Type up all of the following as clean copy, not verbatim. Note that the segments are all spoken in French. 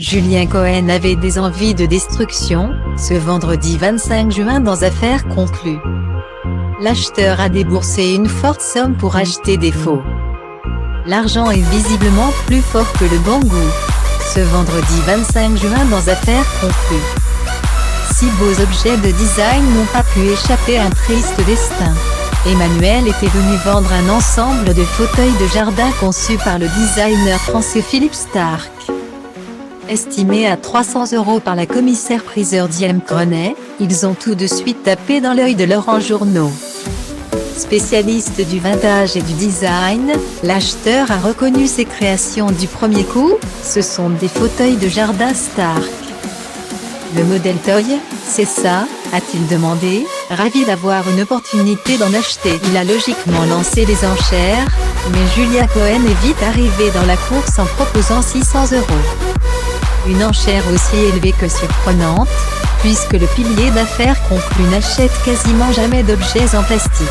Julien Cohen avait des envies de destruction, ce vendredi 25 juin dans Affaires conclues. L'acheteur a déboursé une forte somme pour acheter des faux. L'argent est visiblement plus fort que le bon goût. Ce vendredi 25 juin dans Affaires conclues. 6 beaux objets de design n'ont pas pu échapper à un triste destin. Emmanuel était venu vendre un ensemble de fauteuils de jardin conçus par le designer français Philippe Starck. Estimés à 300 € par la commissaire-priseur Diane Grenet, ils ont tout de suite tapé dans l'œil de Laurent Journeau. Spécialiste du vintage et du design, l'acheteur a reconnu ses créations du premier coup, ce sont des fauteuils de jardin Starck. Le modèle Toy, c'est ça, a-t-il demandé, ravi d'avoir une opportunité d'en acheter. Il a logiquement lancé les enchères, mais Julien Cohen est vite arrivé dans la course en proposant 600 €. Une enchère aussi élevée que surprenante, puisque le pilier d'affaires conclu n'achète quasiment jamais d'objets en plastique.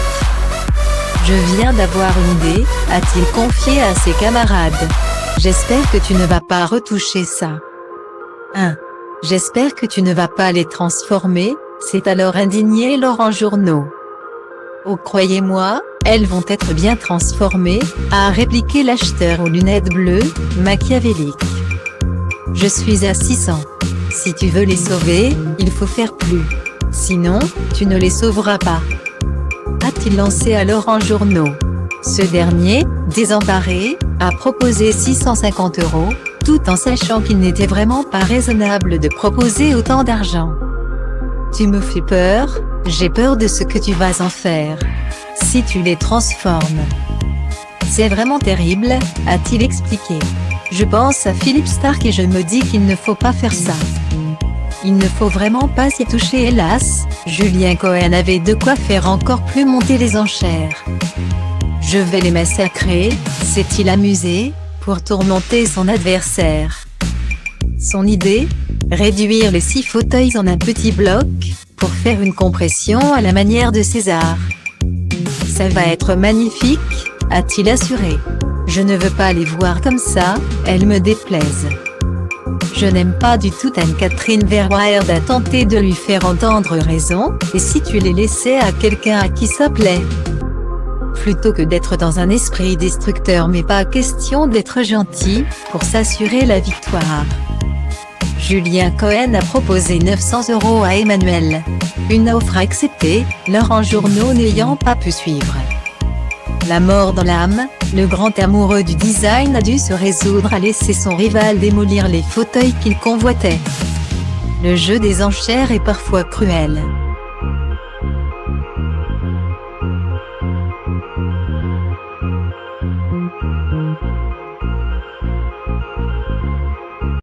Je viens d'avoir une idée, a-t-il confié à ses camarades. J'espère que tu ne vas pas retoucher ça. 1. J'espère que tu ne vas pas les transformer, s'est alors indigné Laurent Journeau. Oh croyez-moi, elles vont être bien transformées, a répliqué l'acheteur aux lunettes bleues, machiavélique. Je suis à 600. Si tu veux les sauver, il faut faire plus. Sinon, tu ne les sauveras pas. A-t-il lancé à Laurent Journeau. Ce dernier, désemparé, a proposé 650 €, tout en sachant qu'il n'était vraiment pas raisonnable de proposer autant d'argent. Tu me fais peur, j'ai peur de ce que tu vas en faire. Si tu les transformes. C'est vraiment terrible, a-t-il expliqué. Je pense à Philippe Starck et je me dis qu'il ne faut pas faire ça. Il ne faut vraiment pas s'y toucher hélas, Julien Cohen avait de quoi faire encore plus monter les enchères. Je vais les massacrer, s'est-il amusé, pour tourmenter son adversaire. Son idée? Réduire les 6 fauteuils en un petit bloc, pour faire une compression à la manière de César. Ça va être magnifique, a-t-il assuré. Je ne veux pas les voir comme ça, elles me déplaisent. Je n'aime pas du tout Anne-Catherine Verwaerd a tenté de lui faire entendre raison, et si tu les laissais à quelqu'un à qui ça plaît? Plutôt que d'être dans un esprit destructeur mais pas question d'être gentil, pour s'assurer la victoire. Julien Cohen a proposé 900 € à Emmanuel. Une offre acceptée, Laurent Journeau n'ayant pas pu suivre. La mort dans l'âme, le grand amoureux du design a dû se résoudre à laisser son rival démolir les fauteuils qu'il convoitait. Le jeu des enchères est parfois cruel.